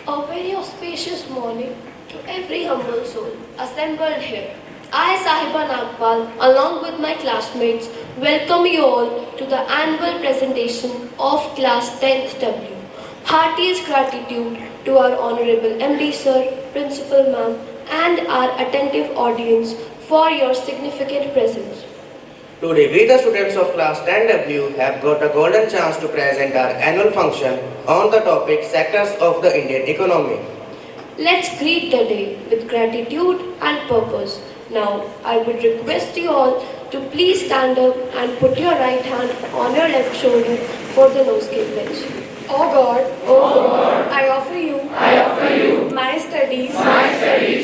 A very auspicious morning to every humble soul assembled here. I, Sahiba Nagpal, along with my classmates, welcome you all to the annual presentation of Class 10th W. Heartiest gratitude to our Honorable MD Sir, Principal Ma'am, and our attentive audience for your significant presence. Today, we the students of class 10W have got a golden chance to present our annual function on the topic sectors of the Indian economy. Let's greet the day with gratitude and purpose. Now, I would request you all to please stand up and put your right hand on your left shoulder for the no-skip pledge. Oh God, I offer you my studies,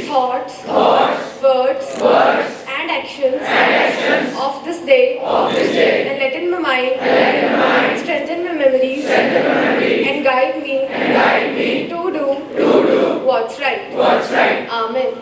thoughts, words, and actions of this day, and let in my mind, strengthen my memories, and guide me to do what's right. Amen.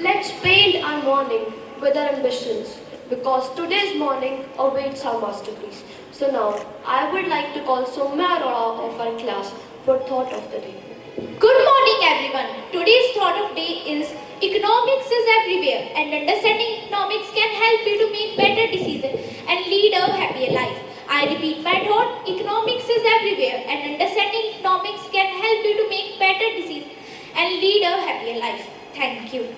Let's paint our morning with our ambitions because today's morning awaits our masterpiece. So now, I would like to call Soumya Arora of our class for thought of the day. Good morning, everyone. Today's thought of day is economics is everywhere, and understanding economics can help you to make better decisions and lead a happier life. I repeat my thought: economics is everywhere, and understanding economics can help you to make better decisions and lead a happier life. Thank you.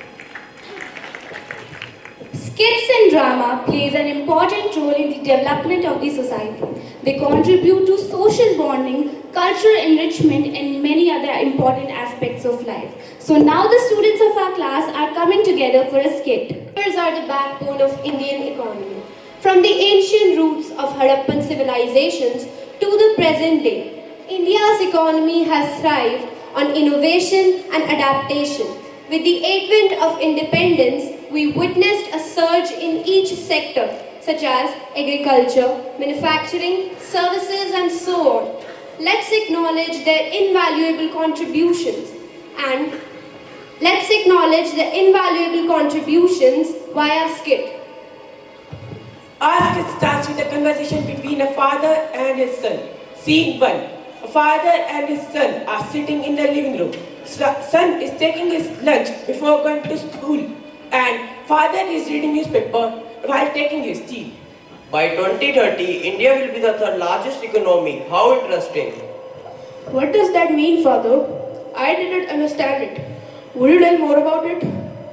Skits and drama plays an important role in the development of the society. They contribute to social bonding, cultural enrichment and many other important aspects of life. So now the students of our class are coming together for a skit. Rivers are the backbone of Indian economy. From the ancient roots of Harappan civilizations to the present day, India's economy has thrived on innovation and adaptation. With the advent of independence, we witnessed a surge in each sector, such as agriculture, manufacturing, services, and so on. Let's acknowledge their invaluable contributions via skit. Our skit starts with a conversation between a father and his son. Scene 1. A father and his son are sitting in the living room. Son is taking his lunch before going to school, and father is reading newspaper while taking his tea. By 2030, India will be the third largest economy. How interesting! What does that mean, Father? I didn't understand it. Would you tell more about it?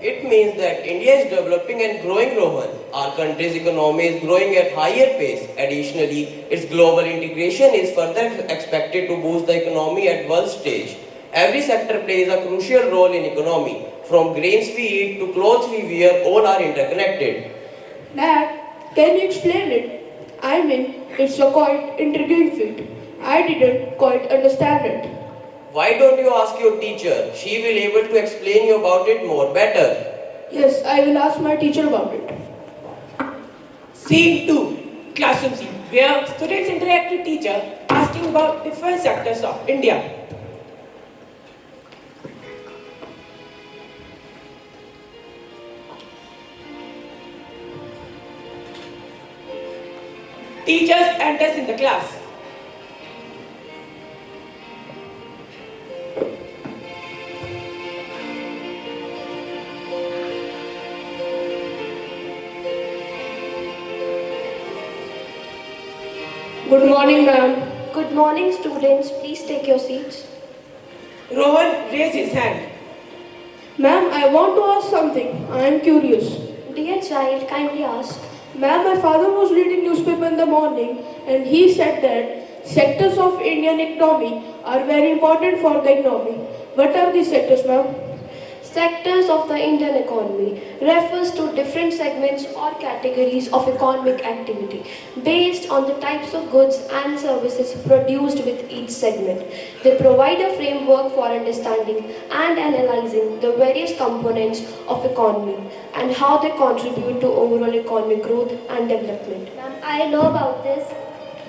It means that India is developing and growing, Rohan. Our country's economy is growing at higher pace. Additionally, its global integration is further expected to boost the economy at world stage. Every sector plays a crucial role in economy. From grains we eat to clothes we wear, all are interconnected. Dad, can you explain it? I mean, it's a quite intriguing feat. I didn't quite understand it. Why don't you ask your teacher? She will able to explain you about it more better. Yes, I will ask my teacher about it. Scene 2. Classroom scene, where students interact with teacher asking about different sectors of India. Teachers enters in the class. Good morning, ma'am. Good morning, students. Please take your seats. Rohan raised his hand. Ma'am, I want to ask something. I am curious. Dear child, kindly ask. Ma'am, my father was reading newspaper in the morning and he said that sectors of Indian economy are very important for the economy. What are these sectors, ma'am? Sectors of the Indian economy refers to different segments or categories of economic activity based on the types of goods and services produced with each segment. They provide a framework for understanding and analyzing the various components of economy and how they contribute to overall economic growth and development. I know about this.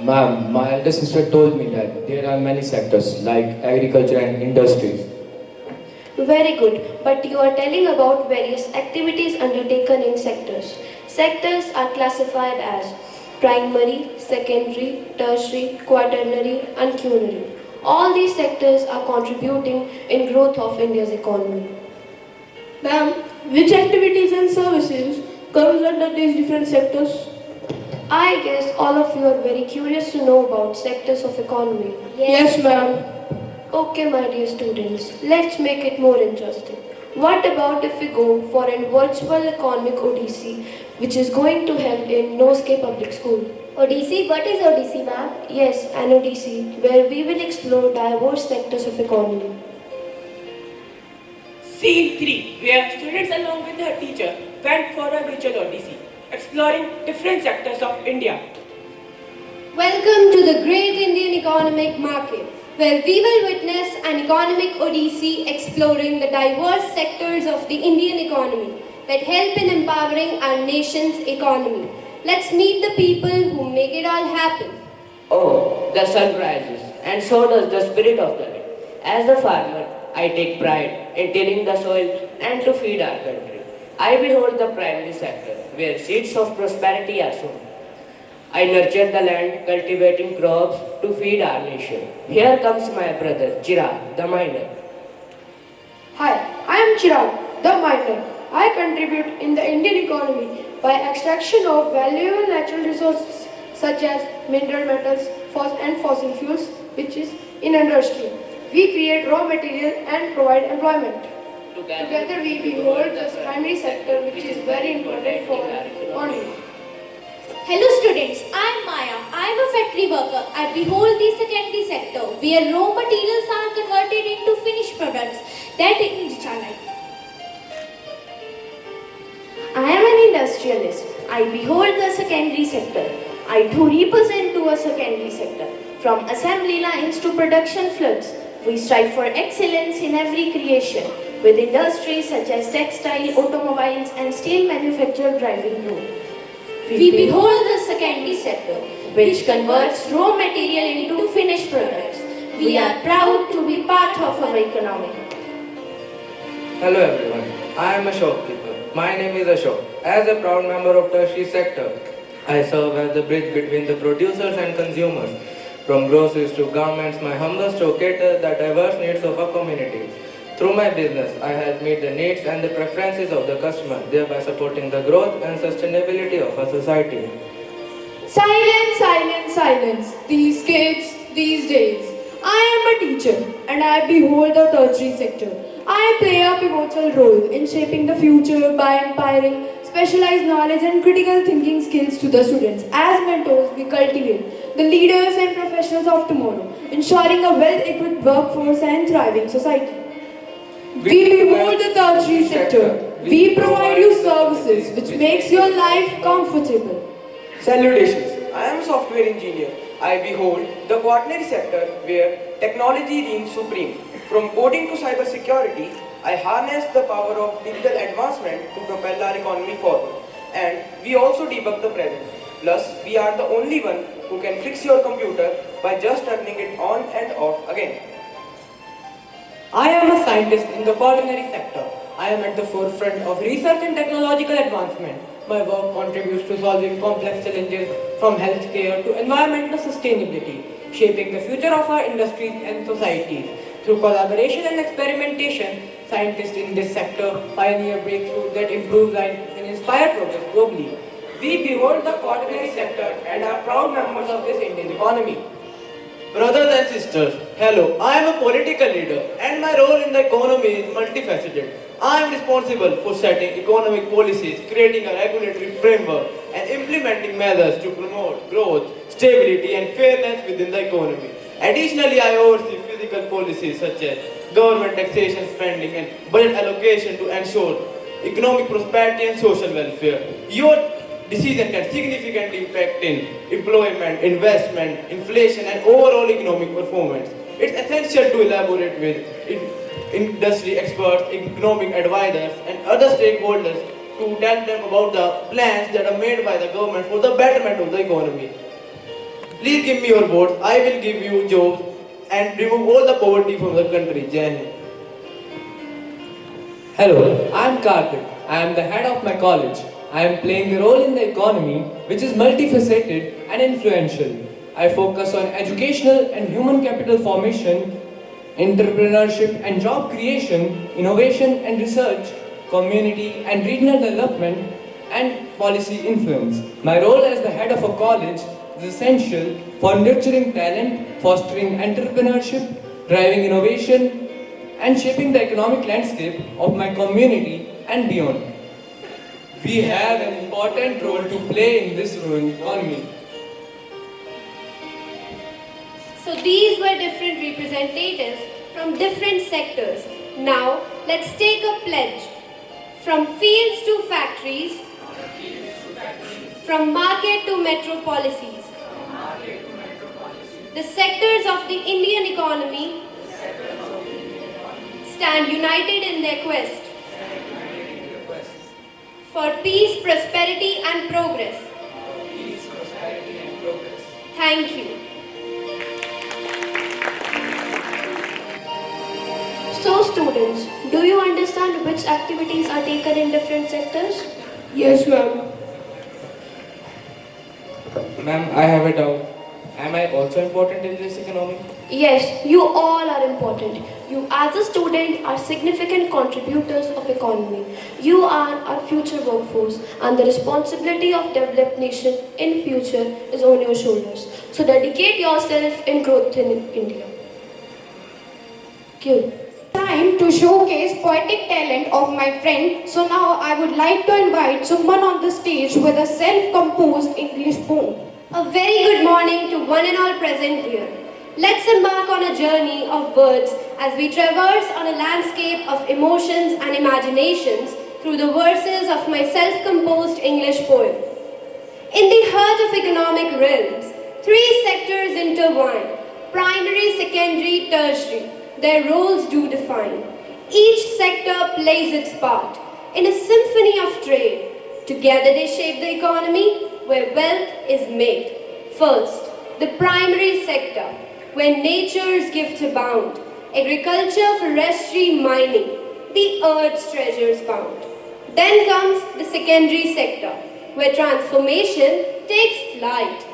Ma'am, my elder sister told me that there are many sectors like agriculture and industries. Very good, but you are telling about various activities undertaken in sectors. Sectors are classified as primary, secondary, tertiary, quaternary and culinary. All these sectors are contributing in growth of India's economy. Ma'am, which activities and services comes under these different sectors? I guess all of you are very curious to know about sectors of economy. Yes, ma'am. Okay, my dear students, let's make it more interesting. What about if we go for a virtual economic ODC, which is going to held in Noske Public School? ODC, what is ODC, ma'am? Yes, an ODC, where we will explore diverse sectors of economy. Scene 3, where students along with their teacher went for a virtual odyssey, exploring different sectors of India. Welcome to the great Indian economic market, where we will witness an economic odyssey exploring the diverse sectors of the Indian economy that help in empowering our nation's economy. Let's meet the people who make it all happen. Oh, the sun rises, and so does the spirit of the land. As a farmer, I take pride in tilling the soil and to feed our country. I behold the primary sector, where seeds of prosperity are sown. I nurture the land, cultivating crops to feed our nation. Here comes my brother, Chirag, the miner. Hi, I am Chirag, the miner. I contribute in the Indian economy by extraction of valuable natural resources such as mineral metals and fossil fuels, which is in industry. We create raw material and provide employment. Together we behold the primary sector, which is very important for our economy. Hello students, I am Maya. I am a factory worker. I behold the secondary sector where raw materials are converted into finished products that enrich our life. I am an industrialist. I behold the secondary sector. I too represent to a secondary sector. From assembly lines to production floors, we strive for excellence in every creation, with industries such as textile, automobiles and steel manufacture driving role. We behold the secondary sector which converts raw material into finished products. We are proud to be part of our economy. Hello everyone, I am a shopkeeper. My name is Ashok. As a proud member of tertiary sector, I serve as the bridge between the producers and consumers. From groceries to garments, my humble store caters the diverse needs of our community. Through my business, I help meet the needs and the preferences of the customer, thereby supporting the growth and sustainability of our society. Silence, silence, silence. These kids, these days. I am a teacher and I behold the tertiary sector. I play a pivotal role in shaping the future by imparting specialized knowledge and critical thinking skills to the students. As mentors, we cultivate the leaders and professionals of tomorrow, ensuring a well-equipped workforce and thriving society. We behold the tertiary sector. We provide you services which makes your life comfortable. Salutations. I am a software engineer. I behold the quaternary sector where technology reigns supreme. From coding to cybersecurity, I harness the power of digital advancement to propel our economy forward. And we also debug the present. Plus, we are the only one who can fix your computer by just turning it on and off again. I am a scientist in the quaternary sector. I am at the forefront of research and technological advancement. My work contributes to solving complex challenges from healthcare to environmental sustainability, shaping the future of our industries and societies. Through collaboration and experimentation, scientists in this sector pioneer breakthroughs that improve life and inspire progress globally. We behold the quaternary sector and are proud members of this Indian economy. Brothers and sisters, hello, I am a political leader and my role in the economy is multifaceted. I am responsible for setting economic policies, creating a regulatory framework and implementing measures to promote growth, stability and fairness within the economy. Additionally, I oversee physical policies such as government taxation, spending and budget allocation to ensure economic prosperity and social welfare. Your decision can significantly impact in employment, investment, inflation and overall economic performance. It's essential to elaborate with industry experts, economic advisors and other stakeholders to tell them about the plans that are made by the government for the betterment of the economy. Please give me your votes. I will give you jobs and remove all the poverty from the country. Jai Hind. Hello, I am Karthik. I am the head of my college. I am playing a role in the economy which is multifaceted and influential. I focus on educational and human capital formation, entrepreneurship and job creation, innovation and research, community and regional development, and policy influence. My role as the head of a college is essential for nurturing talent, fostering entrepreneurship, driving innovation, and shaping the economic landscape of my community and beyond. We have an important role to play in this growing economy. So these were different representatives from different sectors. Now let's take a pledge. From fields to factories, from market to metro policies. The sectors of the Indian economy stand united in their quest for peace, prosperity and progress. Thank you. So students, do you understand which activities are taken in different sectors? Yes, ma'am. Ma'am, I have a doubt. Am I also important in this economy? Yes, you all are important. You as a student are significant contributors of economy. You are our future workforce and the responsibility of developed nation in future is on your shoulders. So dedicate yourself in growth in India. Cue. Time to showcase poetic talent of my friend. So now I would like to invite someone on the stage with a self-composed English poem. A very good morning to one and all present here. Let's embark on a journey of words as we traverse on a landscape of emotions and imaginations through the verses of my self-composed English poem. In the heart of economic realms, three sectors intertwine: primary, secondary, tertiary. Their roles do define. Each sector plays its part in a symphony of trade. Together they shape the economy where wealth is made. First, the primary sector, where nature's gifts abound. Agriculture, forestry, mining, the earth's treasures found. Then comes the secondary sector, where transformation takes flight.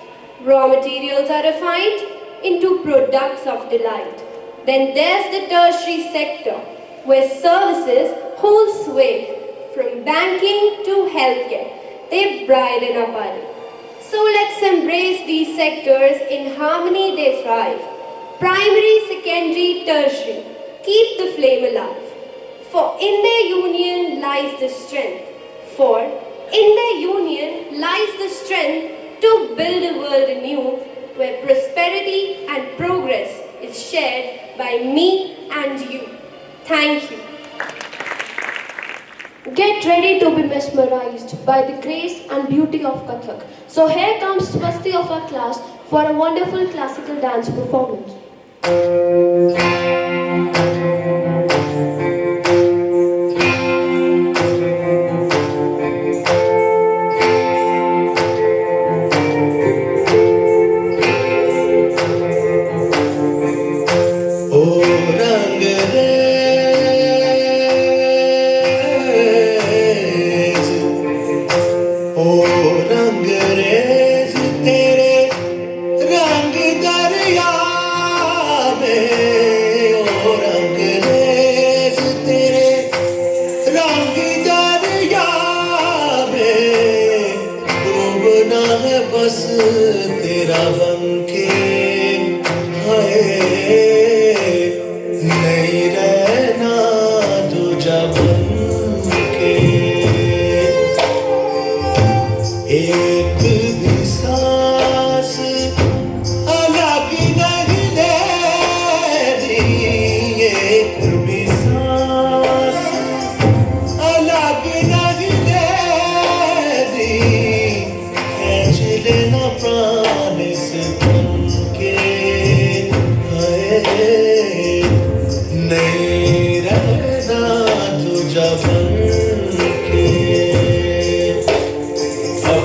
Raw materials are refined into products of delight. Then there's the tertiary sector, where services hold sway. From banking to healthcare, they brighten our body. So let's embrace these sectors, in harmony they thrive. Primary, secondary, tertiary, keep the flame alive. For in their union lies the strength. For in their union lies the strength to build a world anew, where prosperity and progress is shared by me and you. Thank you. Get ready to be mesmerized by the grace and beauty of Kathak. So here comes Swasti of our class for a wonderful classical dance performance.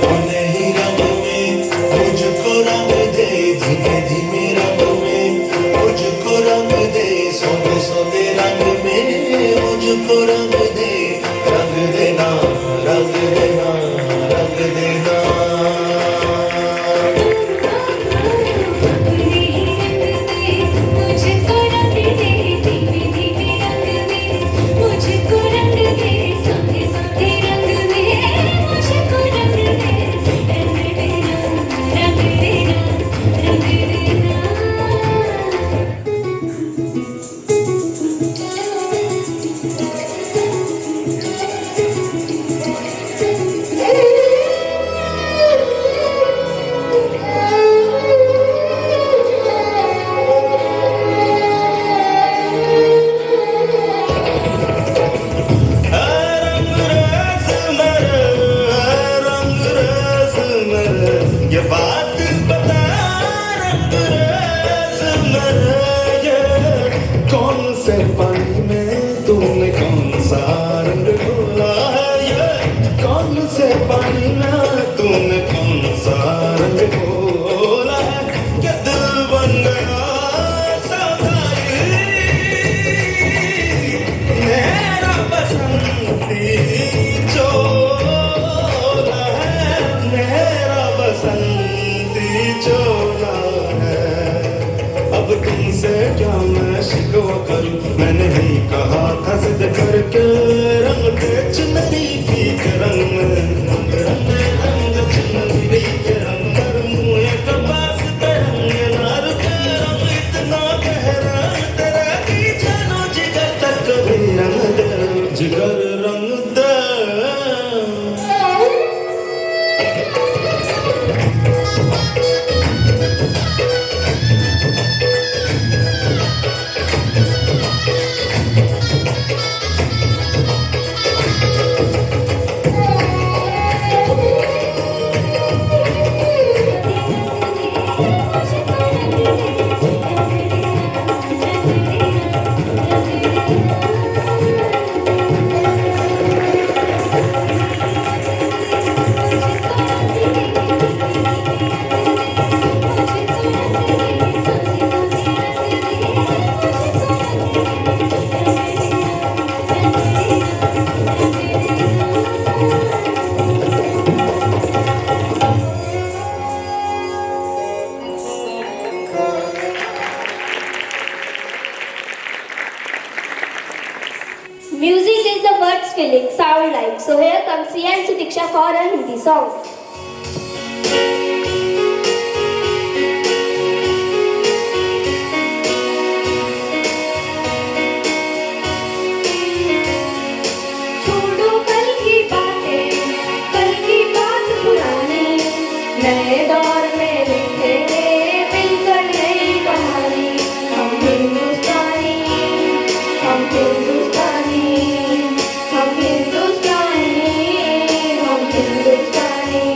अपने ये बात बता रंगरेज मेरे, ये कौन से पानी में तूने कौन सा रंग घोला है, ये कौन से पानी में तूने कौन सा रंग घोला है, कि दिल बन गया सौदाई मेरा बसंती चोला है, मेरा बसंती चोला है। अब तुमसे क्या मैं शिकवा करूं, मैंने ही कहा था जिद करके रंग दे चुनरी की रंग रंग रंग चुनरी के रंग मुँह के पास रंग नार के रंग इतना गहरा तेरा की जानो जिगर तक भी रंग दे, जिगर रंग दे। Music is the words feeling sound like. So here comes CMC Diksha for a Hindi song. छोड़ो कल की बातें, कल की बात पुरानी, नए दौर में लिखेंगे मिलकर नई कहानी। हम हिंदुस्तानी, हम हिंदुस्तानी, हम हिंदुस्तानी, हम हिंदुस्तानी।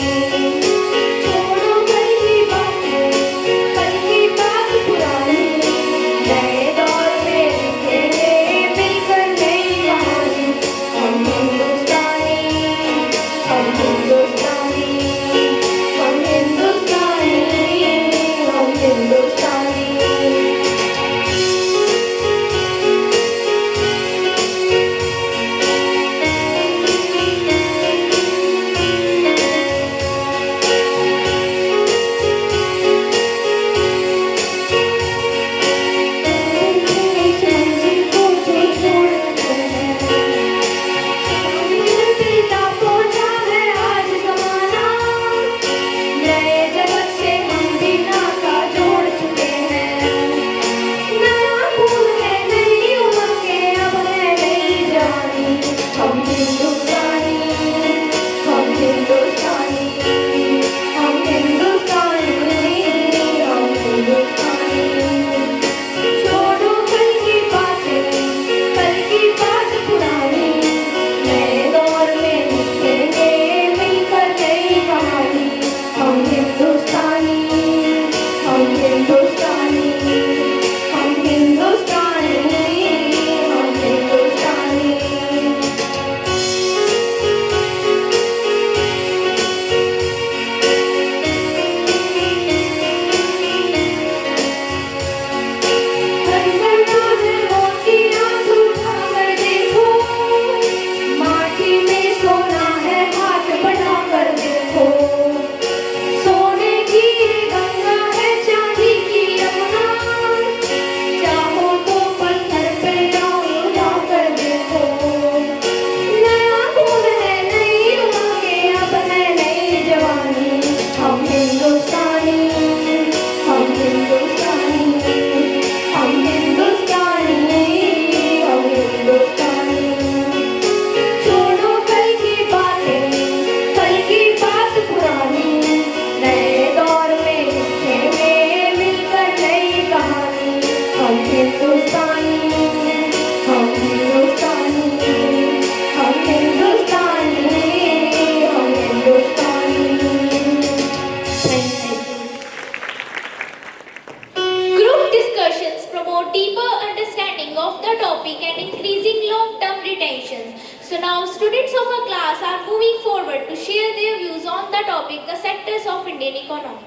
topic, the sectors of Indian economy.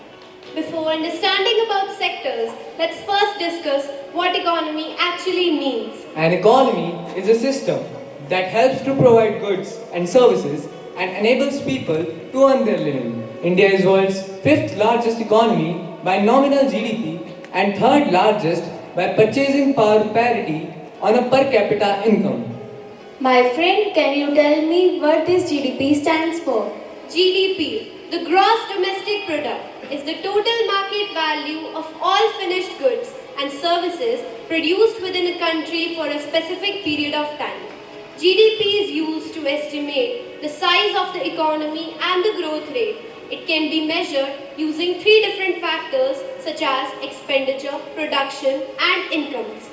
Before understanding about sectors, let's first discuss what economy actually means. An economy is a system that helps to provide goods and services and enables people to earn their living. India is world's fifth largest economy by nominal GDP and third largest by purchasing power parity on a per capita income. My friend, can you tell me what this GDP stands for? GDP, the gross domestic product, is the total market value of all finished goods and services produced within a country for a specific period of time. GDP is used to estimate the size of the economy and the growth rate. It can be measured using three different factors such as expenditure, production, and incomes.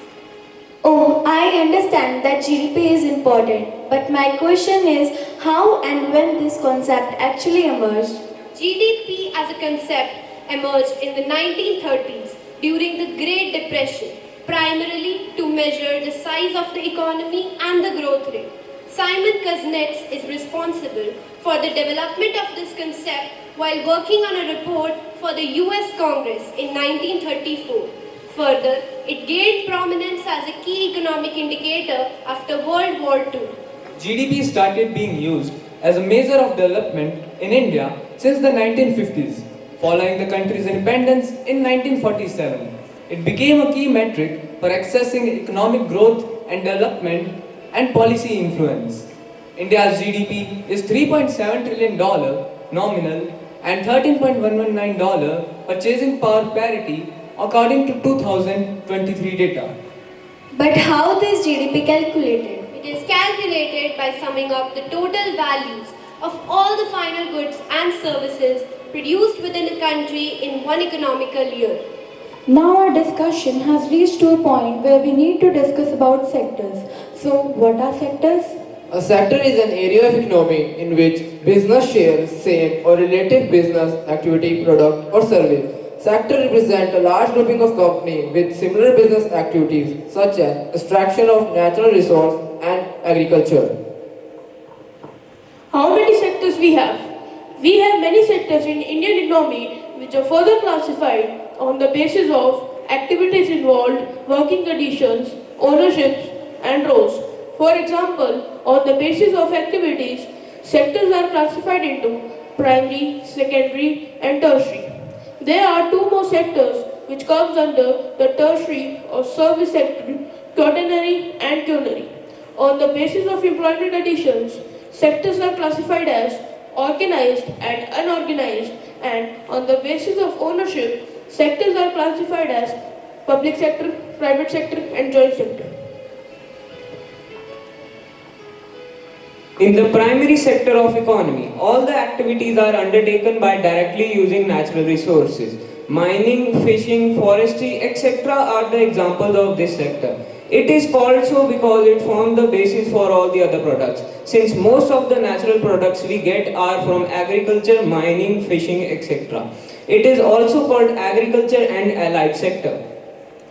Oh, I understand that GDP is important, but my question is how and when this concept actually emerged? GDP as a concept emerged in the 1930s during the Great Depression, primarily to measure the size of the economy and the growth rate. Simon Kuznets is responsible for the development of this concept while working on a report for the US Congress in 1934. Further, it gained prominence as a key economic indicator after World War II. GDP started being used as a measure of development in India since the 1950s. Following the country's independence in 1947, it became a key metric for assessing economic growth and development and policy influence. India's GDP is $3.7 trillion nominal and $13.119 purchasing power parity according to 2023 data. But how is GDP calculated? It is calculated by summing up the total values of all the final goods and services produced within a country in one economical year. Now our discussion has reached to a point where we need to discuss about sectors. So what are sectors? A sector is an area of economy in which business shares same or relative business activity, product or service. Sector represent a large grouping of companies with similar business activities such as extraction of natural resource and agriculture. How many sectors we have? We have many sectors in Indian economy which are further classified on the basis of activities involved, working conditions, ownerships and roles. For example, on the basis of activities, sectors are classified into primary, secondary and tertiary. There are two more sectors which comes under the tertiary or service sector, quaternary and quinary. On the basis of employment conditions, sectors are classified as organized and unorganized, and on the basis of ownership, sectors are classified as public sector, private sector and joint sector. In the primary sector of economy, all the activities are undertaken by directly using natural resources. Mining, fishing, forestry, etc. are the examples of this sector. It is called so because it forms the basis for all the other products, since most of the natural products we get are from agriculture, mining, fishing, etc. It is also called agriculture and allied sector.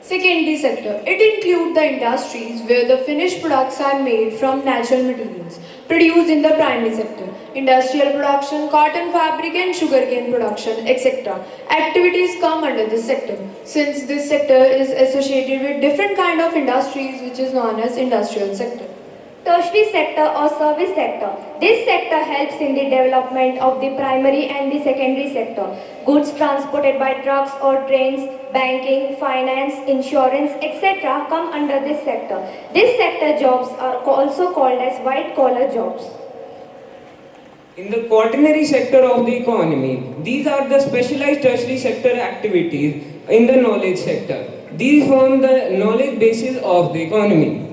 Secondary sector. It includes the industries where the finished products are made from natural materials produced in the primary sector. Industrial production, cotton fabric and sugarcane production, etc. Activities come under this sector. Since this sector is associated with different kind of industries which is known as industrial sector. Tertiary sector or service sector. This sector helps in the development of the primary and the secondary sector. Goods transported by trucks or trains, banking, finance, insurance, etc. come under this sector. This sector jobs are also called as white-collar jobs. In the quaternary sector of the economy, these are the specialized tertiary sector activities in the knowledge sector. These form the knowledge basis of the economy.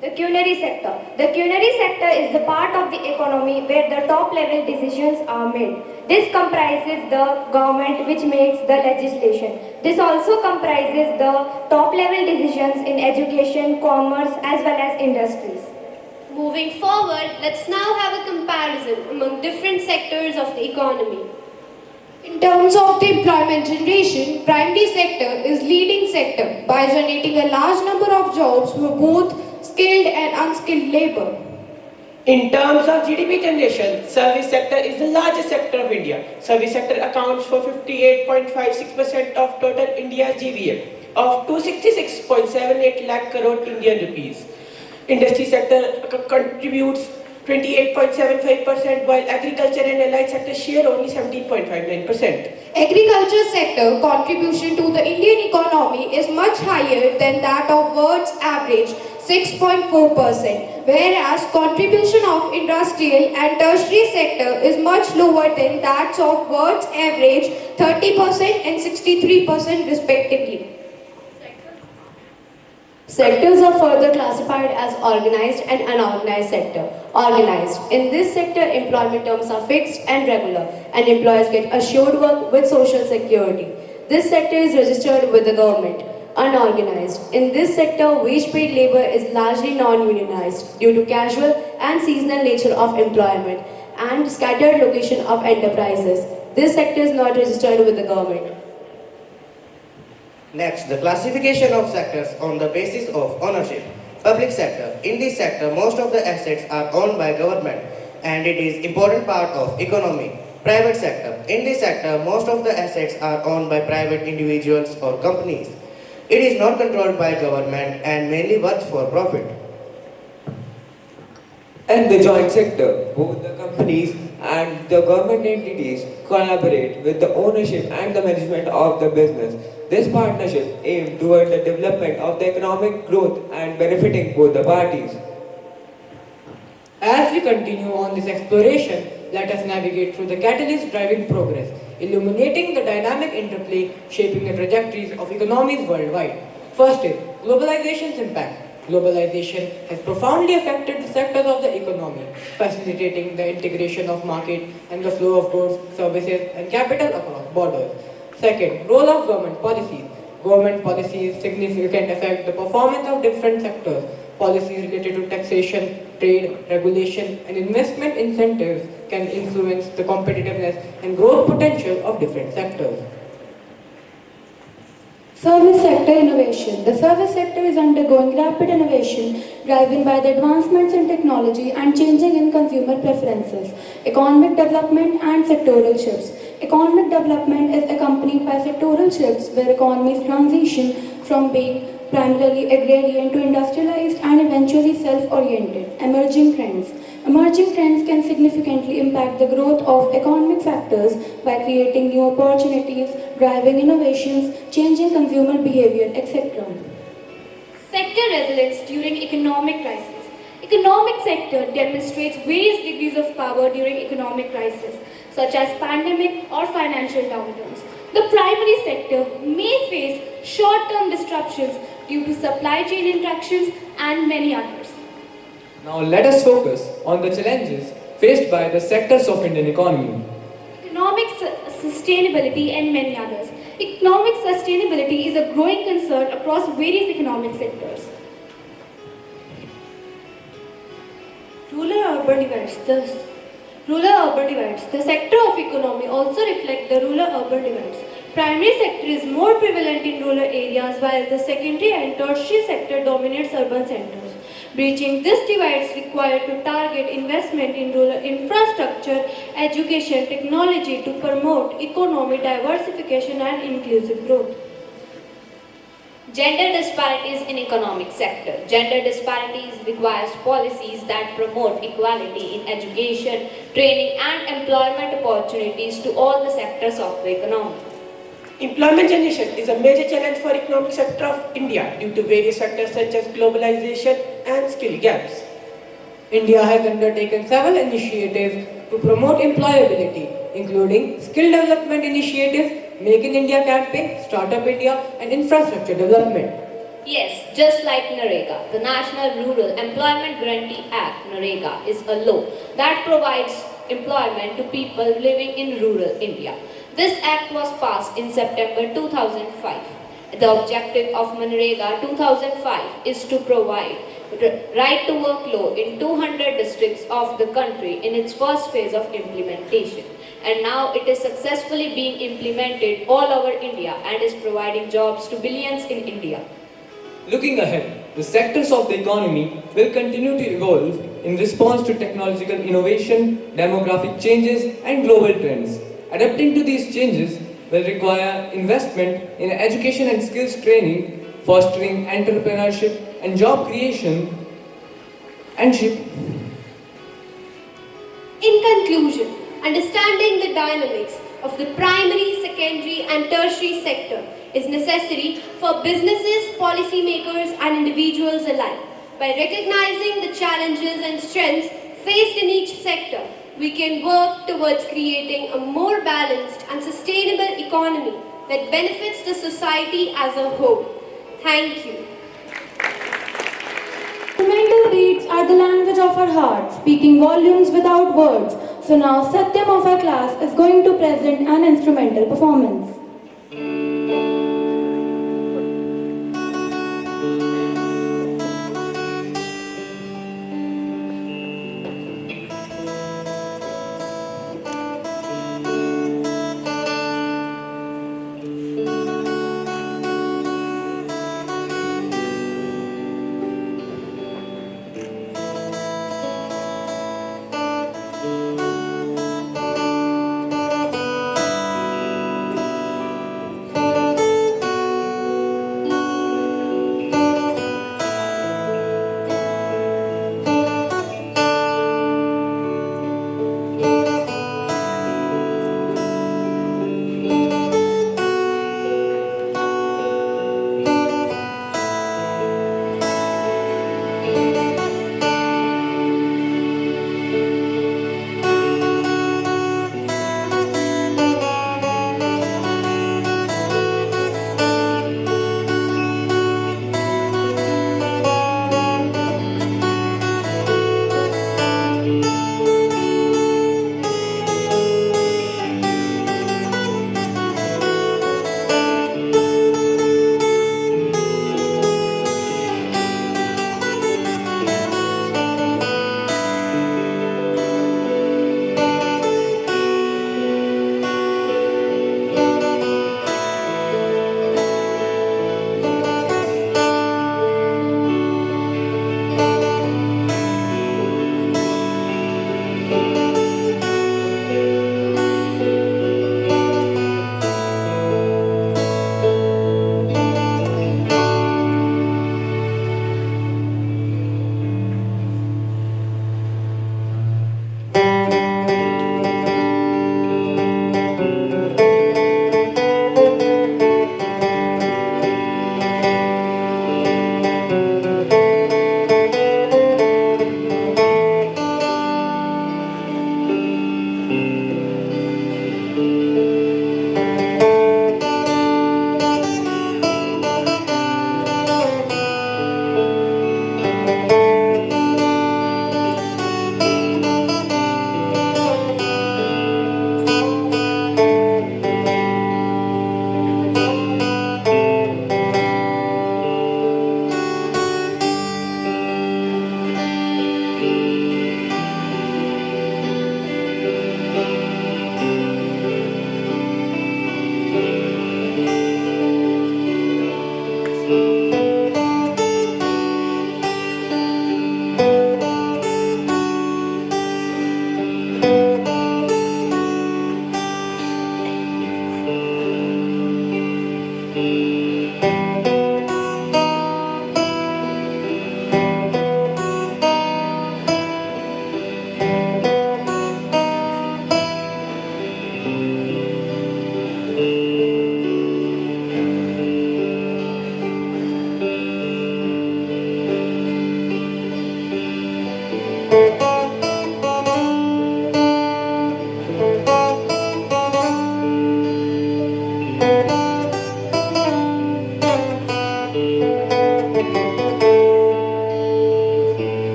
The quinary sector. The quinary sector is the part of the economy where the top level decisions are made. This comprises the government which makes the legislation. This also comprises the top level decisions in education, commerce as well as industries. Moving forward, let's now have a comparison among different sectors of the economy. In terms of the employment generation, primary sector is leading sector by generating a large number of jobs for both skilled and unskilled labor. In terms of GDP generation, service sector is the largest sector of India. Service sector accounts for 58.56% of total India's GVM of 266.78 lakh crore Indian rupees. Industry sector contributes 28.75%, while agriculture and allied sector share only 17.59%. Agriculture sector contribution to the Indian economy is much higher than that of world's average 6.4%, whereas contribution of industrial and tertiary sector is much lower than that of world's average 30% and 63% respectively. Sectors are further classified as organized and unorganized sector. Organized. In this sector, employment terms are fixed and regular, and employees get assured work with social security. This sector is registered with the government. Unorganized. In this sector, wage-paid labor is largely non-unionized due to casual and seasonal nature of employment and scattered location of enterprises. This sector is not registered with the government. Next, the classification of sectors on the basis of ownership. Public sector. In this sector, most of the assets are owned by government and it is important part of economy. Private sector. In this sector, most of the assets are owned by private individuals or companies. It is not controlled by government and mainly works for profit. And the joint sector, both the companies and the government entities collaborate with the ownership and the management of the business. This partnership aims toward the development of the economic growth and benefiting both the parties. As we continue on this exploration, let us navigate through the catalysts driving progress, illuminating the dynamic interplay shaping the trajectories of economies worldwide. First is globalization's impact. Globalization has profoundly affected the sectors of the economy, facilitating the integration of market and the flow of goods, services, and capital across borders. Second, role of government policies. Government policies significantly affect the performance of different sectors. Policies related to taxation, trade, regulation, and investment incentives can influence the competitiveness and growth potential of different sectors. Service sector innovation. The service sector is undergoing rapid innovation driven by the advancements in technology and changing in consumer preferences, economic development and sectoral shifts. Economic development is accompanied by sectoral shifts where economies transition from being primarily agrarian to industrialized and eventually self-oriented. Emerging trends. Emerging trends can significantly impact the growth of economic factors by creating new opportunities, driving innovations, changing consumer behavior, etc. Sector resilience during economic crisis. Economic sector demonstrates various degrees of power during economic crisis, such as pandemic or financial downturns. The primary sector may face short-term disruptions due to supply chain interruptions and many others. Now let us focus on the challenges faced by the sectors of Indian economy. Economic sustainability and many others. Economic sustainability is a growing concern across various economic sectors. Rural-urban divides. The sector of economy also reflect the rural-urban divides. Primary sector is more prevalent in rural areas while the secondary and tertiary sector dominates urban centers. Breaching this divide is required to target investment in rural infrastructure, education, technology to promote economic diversification and inclusive growth. Gender disparities in economic sector. Gender disparities requires policies that promote equality in education, training and employment opportunities to all the sectors of the economy. Employment generation is a major challenge for economic sector of India due to various factors such as globalization and skill gaps. India has undertaken several initiatives to promote employability, including skill development initiatives, Make in India campaign, Startup India, and infrastructure development. Yes, just like NREGA, the National Rural Employment Guarantee Act, NREGA, is a law that provides employment to people living in rural India. This act was passed in September 2005. The objective of MNREGA 2005 is to provide right to work law in 200 districts of the country in its first phase of implementation. And now it is successfully being implemented all over India and is providing jobs to billions in India. Looking ahead, the sectors of the economy will continue to evolve in response to technological innovation, demographic changes, and global trends. Adapting to these changes will require investment in education and skills training, fostering entrepreneurship and job creation, and In conclusion, understanding the dynamics of the primary, secondary and tertiary sector is necessary for businesses, policymakers and individuals alike. By recognizing the challenges and strengths faced in each sector, we can work towards creating a more balanced and sustainable economy that benefits the society as a whole. Thank you. Instrumental beats are the language of our heart, speaking volumes without words. So now Satyam of our class is going to present an instrumental performance.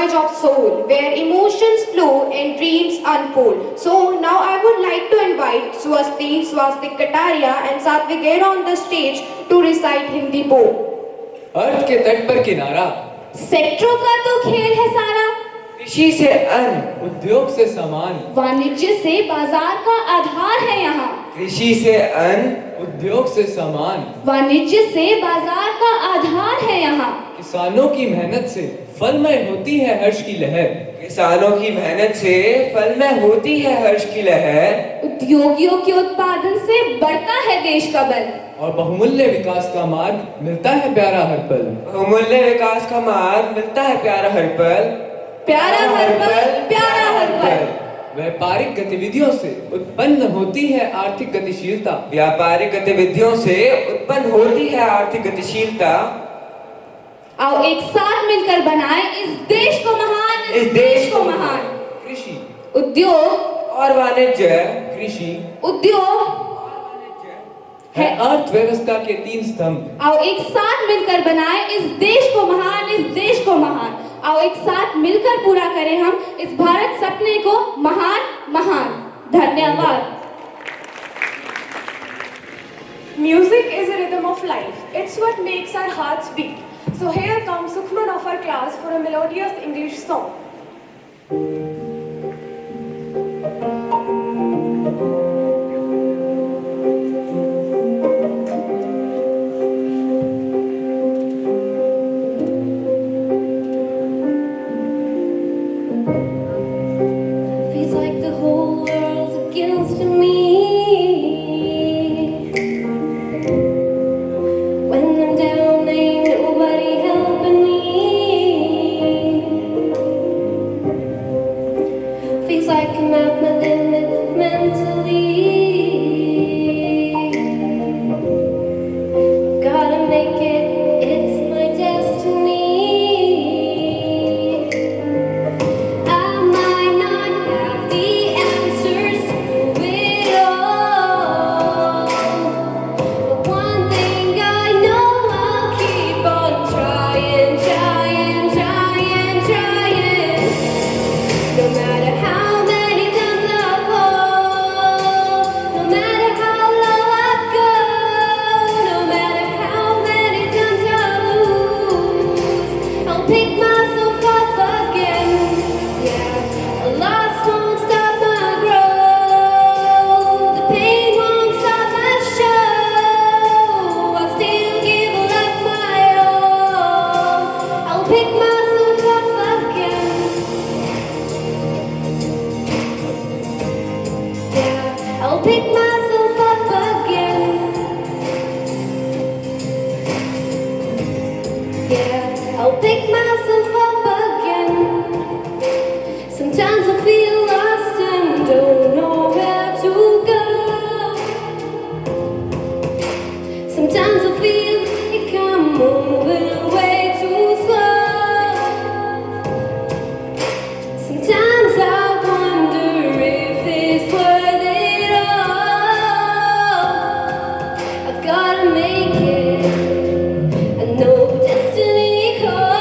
language of soul, where emotions flow and dreams unfold. So now I would like to invite Swasti, Swastik Kataria and Satvik Air on the stage to recite Hindi poem. अर्थ के तट पर किनारा, सेक्टरों का तो खेल है सारा, कृषि से अन्न, उद्योग से सामान, वाणिज्य से बाजार का आधार है यहाँ, कृषि से अन्न, उद्योग से सामान, वाणिज्य से बाजार का आधार है यहाँ, किसानों की मेहनत से फलमय होती है हर्ष की लहर, किसानों की मेहनत से फलमय होती है हर्ष की लहर, उद्योगियों के उत्पादन से बढ़ता है देश का बल, और बहुमूल्य विकास का मार्ग मिलता है प्यारा हर पल, बहुमूल्य विकास का मार्ग मिलता है प्यारा हर पल, प्यारा हर पल, प्यारा हर पल। व्यापारिक गतिविधियों से उत्पन्न होती है आर्थिक गतिशीलता, व्यापारिक गतिविधियों से उत्पन्न होती है आर्थिक गतिशीलता। आओ एक साथ मिलकर बनाएं इस देश को महान, इस देश को महान। कृषि, उद्योग और वाणिज्य, कृषि, उद्योग है अर्थव्यवस्था के 3 स्तंभ। आओ एक साथ मिलकर बनाएं इस देश को महान, इस देश को महान। आओ एक साथ मिलकर पूरा करें हम इस भारत सपने को महान महान। धन्यवाद। Music is a rhythm of life. It's what makes our hearts beat. So here comes Sukhman of our class for a melodious English song. Feels like the whole world's against me. When I'm down, ain't nobody helping me. Feels like I'm at my limit mentally. Gotta make it, it's my destiny. I might not have the answers to it all, but one thing I know, I'll keep on trying, trying, trying, trying. No matter how many times I fall, no matter how low I go, no matter how many times I lose, I'll pick myself up again. Yeah, a loss won't stop my growth, the pain won't stop my show. I'll still give love my all. I'll pick myself up again. Yeah, I'll pick myself up again. Yeah, I'll pick myself up again. Sometimes I feel lost and don't know where to go. Sometimes I feel like I'm moving way too slow. Sometimes I wonder if it's worth it all. I've gotta make it. I know destiny calls.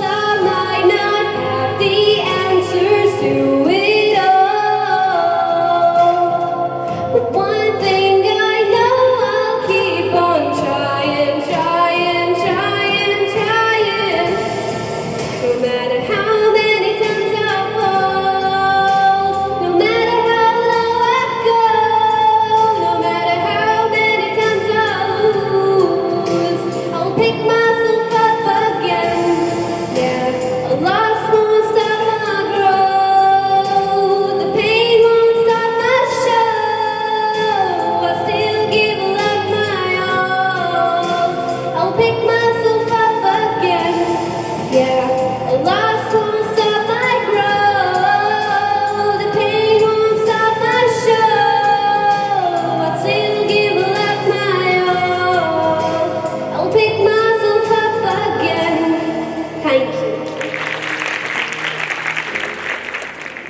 I might not have the answers to it all, but one thing I know, I'll keep on trying, trying, trying, trying. No matter how many times I fall, no matter how low I go, no matter how many times I lose, I'll pick myself up again. Yeah, a loss won't stop my growth, the pain won't stop my show. I still give love my all. I'll pick myself up again. Yeah, a loss won't stop my growth, the pain won't stop my show. I still give love my all. I'll pick myself up again. Thank you.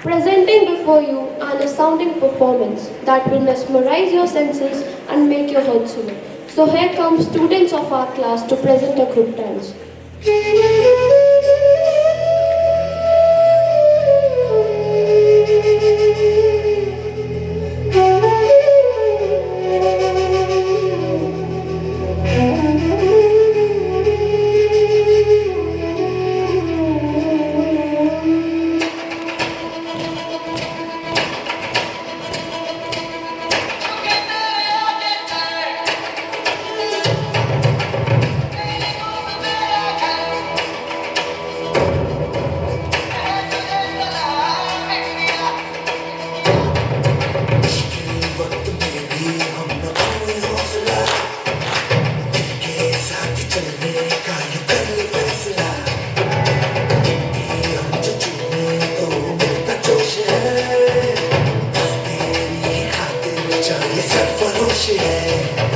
Presenting before you an astounding performance that will mesmerize your senses and make your heart swim. So here come students of our class to present a group dance. है